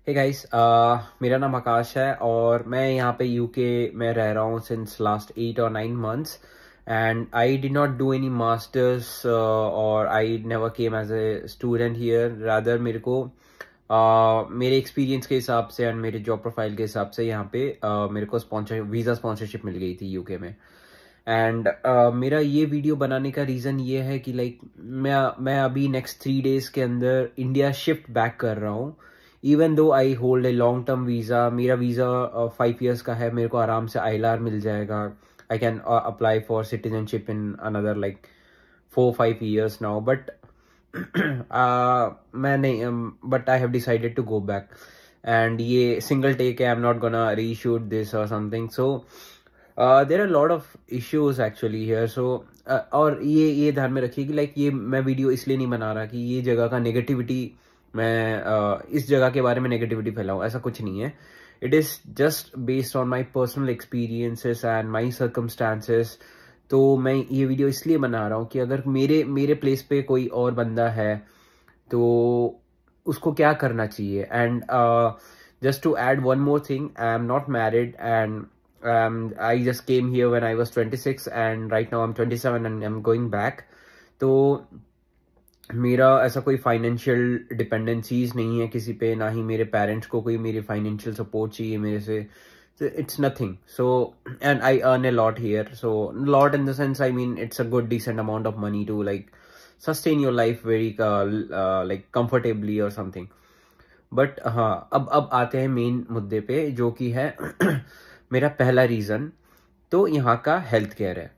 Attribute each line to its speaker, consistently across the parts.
Speaker 1: Hey guys, मेरा नाम आकाश है और मैं यहाँ पे यूके में रह रहा हूँ since last 8 or 9 months and I did not do any masters और I never came as a student here. Rather मेरे को मेरे एक्सपीरियंस के हिसाब से एंड मेरे जॉब प्रोफाइल के हिसाब से यहाँ पे मेरे को वीज़ा स्पॉन्सरशिप मिल गई थी यूके में। एंड मेरा ये वीडियो बनाने का रीज़न ये है कि लाइक मैं अभी नेक्स्ट 3 days के अंदर इंडिया शिफ्ट बैक कर रहा हूँ। Even though I hold a long term visa, मेरा वीज़ा 5 years का है, मेरे को आराम से ILR मिल जाएगा। I can apply for citizenship in another like 4-5 years now, but मैं नहीं, but I have decided to go back and ये सिंगल टेक है। I am not gonna reshoot this और something, so there are lot of issues actually here. So और ये ध्यान में रखिए कि लाइक ये मैं वीडियो इसलिए नहीं बना रहा कि ये जगह का नेगेटिविटी, मैं इस जगह के बारे में नेगेटिविटी फैलाऊं, ऐसा कुछ नहीं है। It is just based on my personal experiences and my circumstances. तो मैं ये वीडियो इसलिए बना रहा हूँ कि अगर मेरे प्लेस पे कोई और बंदा है तो उसको क्या करना चाहिए। And just to add one more thing, I am not married and I just came here when I was 26 and right now I'm 27 and I'm going back. तो मेरा ऐसा कोई फाइनेंशियल डिपेंडेंसीज नहीं है किसी पे, ना ही मेरे पेरेंट्स को कोई मेरी फाइनेंशियल सपोर्ट चाहिए मेरे से। It's nothing. So and I earn a lot here, so lot in the sense I mean it's a good decent amount of money to like sustain your life very like comfortably और something. But हाँ, अब आते हैं main मुद्दे पे, जो कि है मेरा पहला रीज़न तो यहाँ का हेल्थ केयर है।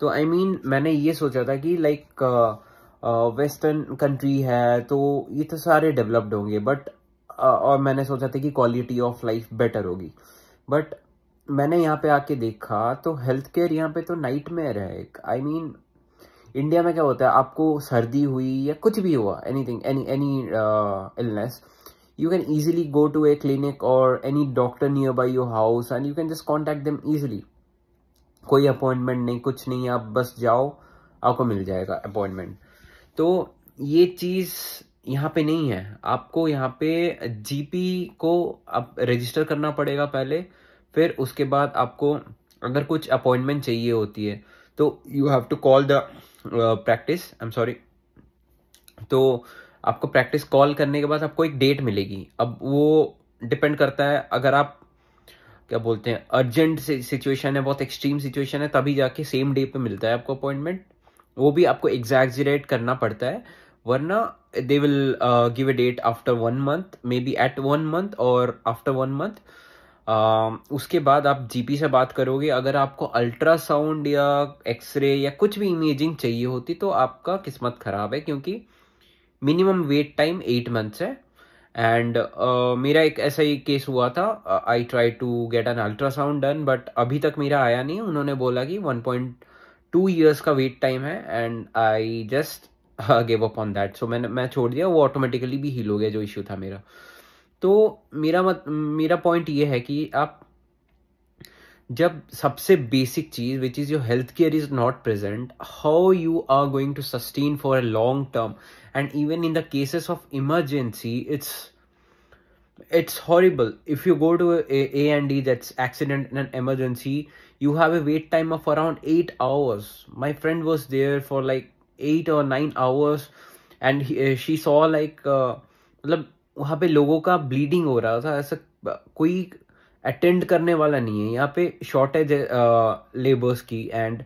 Speaker 1: तो आई मीन मैंने ये सोचा था कि लाइक वेस्टर्न कंट्री है तो ये तो सारे डेवलप्ड होंगे, बट और मैंने सोचा था कि क्वालिटी ऑफ लाइफ बेटर होगी। बट मैंने यहाँ पे आके देखा तो हेल्थ केयर यहाँ पे तो नाइटमेयर है। आई मीन इंडिया में क्या होता है, आपको सर्दी हुई या कुछ भी हुआ, anything, any illness, you can easily go to a clinic or any doctor nearby your house and you can just contact them easily. कोई अपॉइंटमेंट नहीं, कुछ नहीं, आप बस जाओ, आपको मिल जाएगा अपॉइंटमेंट। तो ये चीज़ यहाँ पे नहीं है। आपको यहाँ पे जीपी को आप रजिस्टर करना पड़ेगा पहले, फिर उसके बाद आपको अगर कुछ अपॉइंटमेंट चाहिए होती है तो you have to call the practice, I am sorry. तो आपको प्रैक्टिस कॉल करने के बाद आपको एक डेट मिलेगी। अब वो डिपेंड करता है, अगर आप क्या बोलते हैं अर्जेंट सिचुएशन है, बहुत एक्सट्रीम सिचुएशन है, तभी जाके सेम डे पे मिलता है आपको अपॉइंटमेंट। वो भी आपको एग्जैजरेट करना पड़ता है, वरना they will give a date after 1 month, may be at 1 month और आफ्टर 1 month। उसके बाद आप जीपी से बात करोगे। अगर आपको अल्ट्रासाउंड या एक्सरे या कुछ भी इमेजिंग चाहिए होती तो आपका किस्मत खराब है, क्योंकि मिनिमम वेट टाइम 8 months है। एंड मेरा एक ऐसा ही केस हुआ था। I try to get an ultrasound done, but अभी तक मेरा आया नहीं। उन्होंने बोला कि 1.2 years का वेट टाइम है and I just give up on that. So मैं छोड़ दिया, वो ऑटोमेटिकली भी हील हो गया जो इश्यू था मेरा। तो मेरा पॉइंट ये है कि आप जब सबसे बेसिक चीज which is your health care is not present, how you are going to sustain for a long term. And even in the cases of emergency it's horrible. If you go to A&E, that's accident and emergency, you have a wait time of around 8 hours. My friend was there for like 8 or 9 hours and she saw like मतलब वहाँ पे लोगों का bleeding हो रहा था। ऐसा कोई अटेंड करने वाला नहीं है यहाँ पे, शॉर्टेज लेबर्स की। And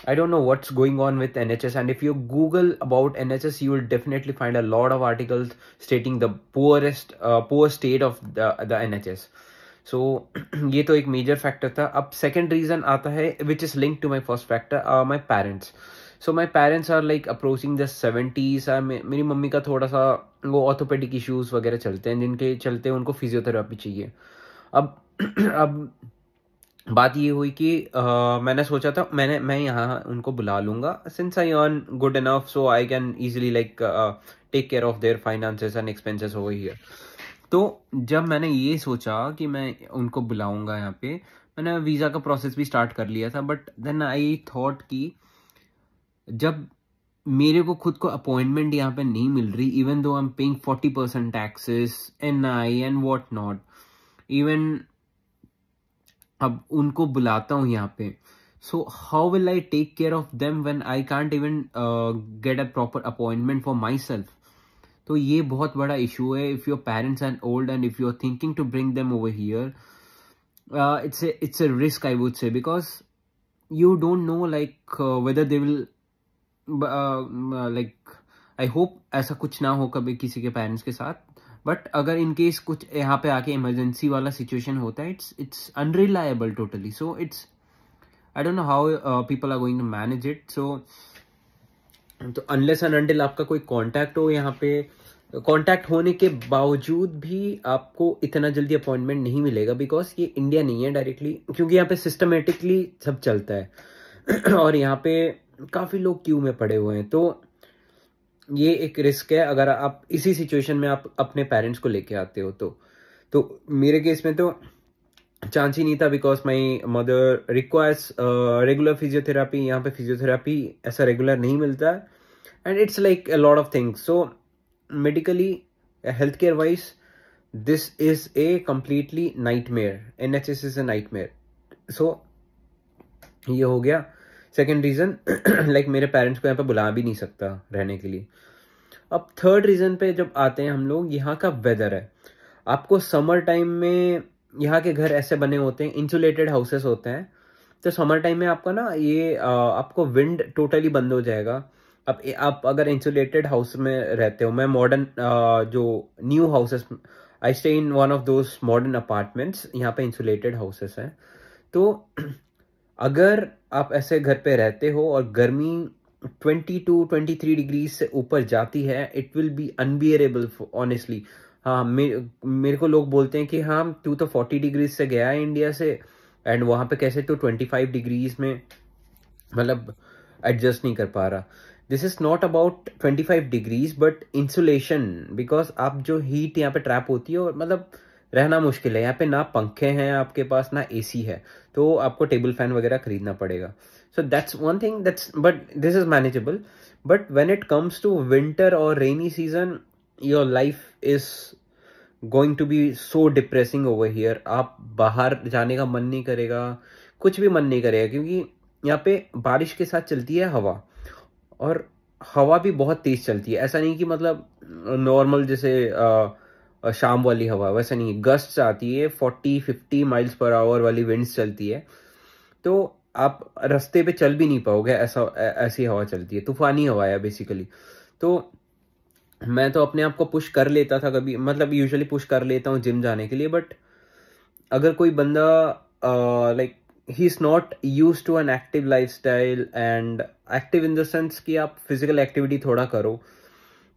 Speaker 1: I don't know what's going on with NHS, and if you Google about NHS, you will definitely find a lot of articles stating the poor state of the NHS. So ये तो एक major factor था। अब second reason आता है which is linked to my first factor, my parents. So my parents are like approaching the 70s। मेरी mummy का थोड़ा सा वो ऑर्थोपेडिक इश्यूज वगैरह चलते हैं, जिनके चलते उनको फिजियोथेरेपी चाहिए। अब बात ये हुई कि मैंने सोचा था मैं यहाँ उनको बुला लूंगा, since I earn good enough so I can easily like take care of their finances and expenses over here. तो जब मैंने ये सोचा कि मैं उनको बुलाऊंगा यहाँ पे, मैंने वीज़ा का प्रोसेस भी स्टार्ट कर लिया था। बट देन आई थॉट कि जब मेरे को खुद को अपॉइंटमेंट यहाँ पे नहीं मिल रही, even though I am paying 40% taxes, NI and what not. Even अब उनको बुलाता हूँ यहाँ पे, so how will I take care of them when I can't even get a proper appointment for myself. तो ये बहुत बड़ा इशू है। If your parents are old and if you are thinking to bring them over here, it's a risk, I would say, because you don't know like whether they will like I hope ऐसा कुछ ना हो कभी किसी के parents के साथ, but अगर इन केस कुछ यहाँ पे आके इमरजेंसी वाला सिचुएशन होता है, it's unreliable totally. So it's I don't know how people are going to manage it. So तो अनलेस एंड अनटिल आपका कोई कांटेक्ट हो यहाँ पे, कांटेक्ट होने के बावजूद भी आपको इतना जल्दी अपॉइंटमेंट नहीं मिलेगा, बिकॉज ये इंडिया नहीं है डायरेक्टली, क्योंकि यहाँ पे सिस्टमेटिकली सब चलता है और यहाँ पे काफ़ी लोग क्यू में पड़े हुए हैं। तो ये एक रिस्क है अगर आप इसी सिचुएशन में आप अपने पेरेंट्स को लेके आते हो। तो मेरे केस में तो चांस ही नहीं था, because my mother requires regular physiotherapy. यहाँ पे फिजियोथेरापी ऐसा रेगुलर नहीं मिलता है, and it's like a lot of things. So medically, healthcare wise, this is a completely nightmare. NHS is a nightmare. So ये हो गया सेकेंड रीजन। लाइक मेरे पेरेंट्स को यहाँ पे बुला भी नहीं सकता रहने के लिए। अब थर्ड रीजन पे जब आते हैं हम लोग, यहाँ का वेदर है। आपको समर टाइम में यहाँ के घर ऐसे बने होते हैं, इंसुलेटेड हाउसेस होते हैं, तो समर टाइम में आपका ना ये आपको विंड टोटली बंद हो जाएगा। अब आप अगर इंसुलेटेड हाउस में रहते हो, मैं मॉडर्न जो new houses, I stay in one of those modern apartments, यहाँ पे इंसुलेटेड हाउसेस हैं। तो अगर आप ऐसे घर पे रहते हो और गर्मी 22-23 डिग्री से ऊपर जाती है, it will be unbearable honestly. हाँ, मेरे को लोग बोलते हैं कि हाँ तू तो 40 डिग्री से गया है इंडिया से, एंड वहाँ पे कैसे तू 25 डिग्रीज में मतलब एडजस्ट नहीं कर पा रहा। This is not about 25 degrees but insulation, because आप जो हीट यहाँ पे ट्रैप होती है और मतलब रहना मुश्किल है। यहाँ पे ना पंखे हैं आपके पास, ना AC है, तो आपको टेबल फैन वगैरह खरीदना पड़ेगा। So that's one thing, but this is manageable. But when it comes to winter और rainy season, your life is going to be so depressing over here. आप बाहर जाने का मन नहीं करेगा, कुछ भी मन नहीं करेगा, क्योंकि यहाँ पे बारिश के साथ चलती है हवा, और हवा भी बहुत तेज चलती है। ऐसा नहीं कि मतलब नॉर्मल जैसे शाम वाली हवा, वैसा नहीं है। गस्ट आती है 40-50 माइल्स पर आवर वाली विंड्स चलती है, तो आप रास्ते पे चल भी नहीं पाओगे, ऐसी हवा चलती है। तूफानी हवा है बेसिकली। तो मैं तो अपने आप को पुश कर लेता था कभी, मतलब यूजुअली पुश कर लेता हूँ जिम जाने के लिए, बट अगर कोई बंदा like he is not use to an active lifestyle, and active in the sense कि आप फिजिकल एक्टिविटी थोड़ा करो,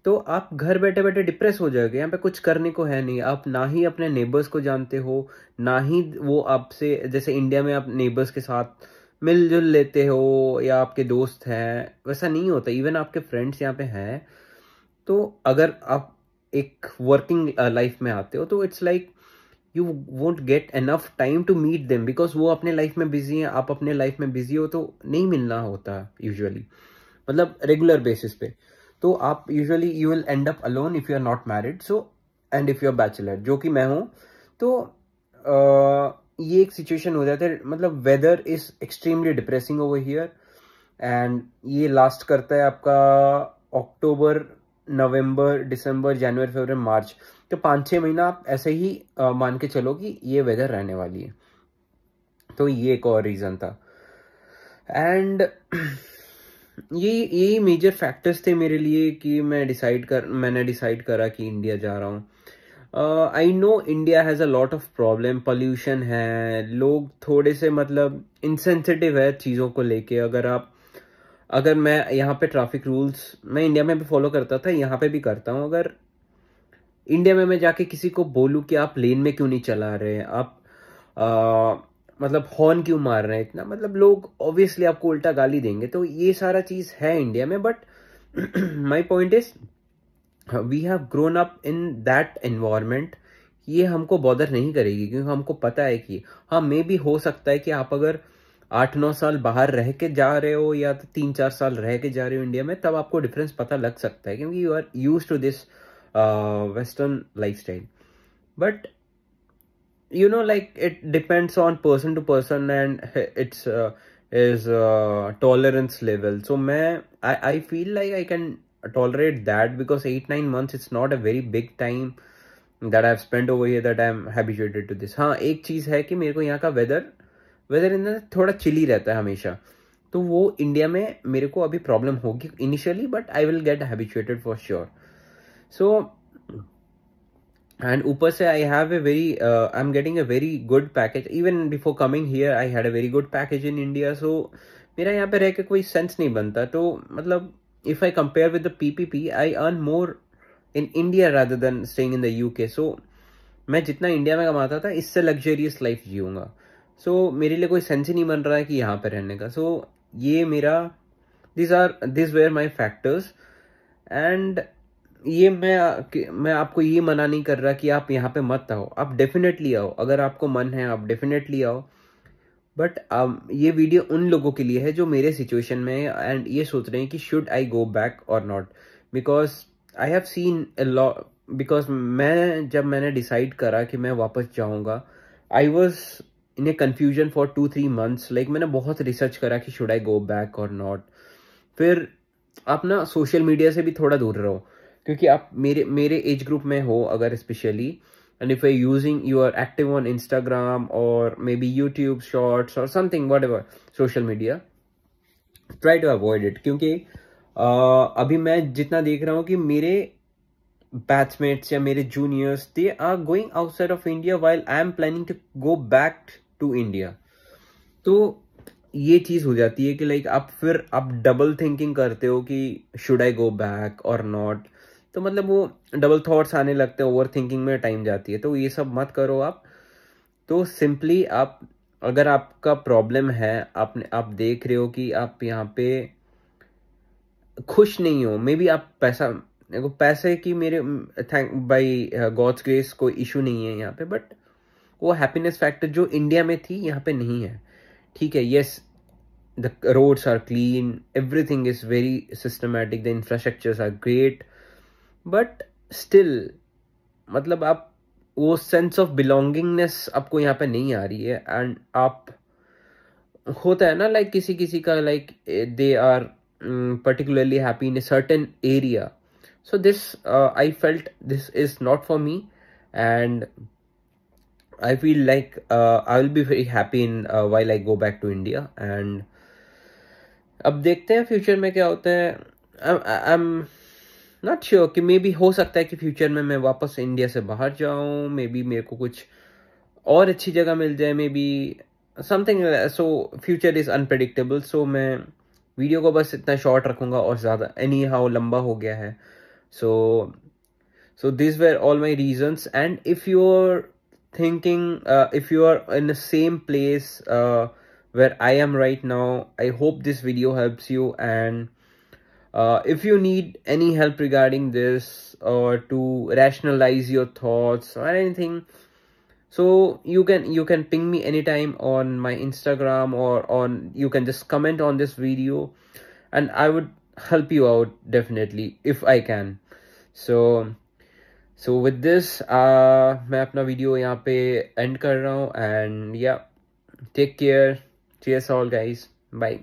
Speaker 1: तो आप घर बैठे बैठे डिप्रेस हो जाओगे। यहाँ पे कुछ करने को है नहीं। आप ना ही अपने नेबर्स को जानते हो, ना ही वो आपसे, जैसे इंडिया में आप नेबर्स के साथ मिलजुल लेते हो या आपके दोस्त हैं, वैसा नहीं होता। इवन आपके फ्रेंड्स यहाँ पे हैं, तो अगर आप एक वर्किंग लाइफ में आते हो, तो it's like you won't get enough time to meet them, because वो अपने लाइफ में बिजी हैं, आप अपने लाइफ में बिजी हो, तो नहीं मिलना होता यूजुअली, मतलब रेगुलर बेसिस पे। तो आप usually you will end up alone if you are not married, so and if you are bachelor, जो कि मैं हूँ। तो ये एक सिचुएशन हो जाता है। मतलब weather is extremely depressing over here, and ये लास्ट करता है आपका अक्टूबर, नवंबर, दिसंबर, जनवरी, फरवरी, मार्च। तो 5-6 महीना आप ऐसे ही मान के चलो कि ये वेदर रहने वाली है। तो ये एक और रीजन था, एंड यही मेजर फैक्टर्स थे मेरे लिए कि मैंने डिसाइड करा कि इंडिया जा रहा हूँ। I know India has a lot of problem, pollution है, लोग थोड़े से मतलब इनसेंसिटिव है चीज़ों को लेके। अगर मैं यहाँ पे ट्रैफिक रूल्स मैं इंडिया में भी फॉलो करता था, यहाँ पे भी करता हूँ। अगर इंडिया में मैं जाके किसी को बोलूँ कि आप लेन में क्यों नहीं चला रहे हैं, आप मतलब हॉर्न क्यों मार रहे हैं इतना, मतलब लोग ऑब्वियसली आपको उल्टा गाली देंगे। तो ये सारा चीज़ है इंडिया में, but my point is we have grown up in that environment. ये हमको बॉदर नहीं करेगी, क्योंकि हमको पता है कि हाँ, मे भी हो सकता है कि आप अगर 8-9 साल बाहर रह के जा रहे हो या तो 3-4 साल रह के जा रहे हो इंडिया में, तब आपको डिफरेंस पता लग सकता है, क्योंकि you are use to this western lifestyle. But like it depends on person to person, and it's is tolerance level. So I feel like I can tolerate that, because 8-9 months, it's not a very big time that I've spent over here, that I'm habituated to this. हाँ, एक चीज है कि मेरे को यहाँ का weather इन थोड़ा चिली रहता है हमेशा, तो वो इंडिया में मेरे को अभी प्रॉब्लम होगी initially, but I will get habituated for sure. So and ऊपर से I have a very I'm getting a very good package. Even before coming here I had a very good package in India. So मेरा यहाँ पे रह के कोई sense नहीं बनता. तो मतलब if I compare with the PPP, I earn more in India rather than staying in the UK. So मैं जितना इंडिया में कमाता था, इससे लग्जरियस लाइफ जीऊंगा. सो मेरे लिए कोई सेंस ही नहीं बन रहा है कि यहाँ पे रहने का. सो ये मेरा this where my factors. And ये मैं आपको ये मना नहीं कर रहा कि आप यहाँ पे मत आओ. आप डेफिनेटली आओ, अगर आपको मन है आप डेफिनेटली आओ. बट ये वीडियो उन लोगों के लिए है जो मेरे सिचुएशन में है एंड ये सोच रहे हैं कि शुड आई गो बैक और not. Because I have seen a lot. Because जब मैंने डिसाइड करा कि मैं वापस जाऊंगा, I was in A confusion for 2-3 months. Like मैंने बहुत रिसर्च करा कि शुड आई गो बैक और नॉट. फिर आप ना सोशल मीडिया से भी थोड़ा दूर रहो, क्योंकि आप मेरे एज ग्रुप में हो अगर specially, and if you are active on Instagram और मे बी यूट्यूब शॉर्ट्स और something whatever social media, try to avoid it. क्योंकि अभी मैं जितना देख रहा हूँ कि मेरे बैचमेट्स या मेरे juniors, they are going outside of India while I am planning to go back to India. तो ये चीज हो जाती है कि लाइक आप डबल थिंकिंग करते हो कि शुड आई गो बैक और नॉट. तो मतलब वो डबल थॉट्स आने लगते हैं, ओवर थिंकिंग में टाइम जाती है. तो ये सब मत करो आप. तो सिंपली आप, अगर आपका प्रॉब्लम है, आप देख रहे हो कि आप यहाँ पे खुश नहीं हो, मे बी आप पैसे की मेरे बाई गॉड्स ग्रेस कोई इशू नहीं है यहाँ पे, बट वो हैप्पीनेस फैक्टर जो इंडिया में थी यहाँ पे नहीं है. ठीक है, yes, the roads are clean, everything is very systematic, the infrastructures are great, but still मतलब आप वो सेंस ऑफ बिलोंगिंगनेस आपको यहाँ पे नहीं आ रही है. एंड आप, होता है ना लाइक किसी का like they are particularly happy in a certain area. So this I felt this is not for me, and I feel like I will be very happy in while I go back to India. And अब देखते हैं future में क्या होता है. I am not sure कि may be हो सकता है कि फ्यूचर में मैं वापस इंडिया से बाहर जाऊं, मे बी मेरे को कुछ और अच्छी जगह मिल जाए, maybe something. So future is unpredictable. So मैं वीडियो को बस इतना शॉर्ट रखूंगा, और ज़्यादा एनी हाउ लंबा हो गया है. So these were all my reasons. And if you're thinking, if you are in the same place where I am right now, I hope this video helps you. And if you need any help regarding this, or to rationalize your thoughts or anything, so you can ping me anytime on my Instagram, or you can just comment on this video, and I would help you out definitely if I can. So with this, मैं अपना video यहाँ पे and कर रहा हूँ. And yeah, take care. Cheers all guys. Bye.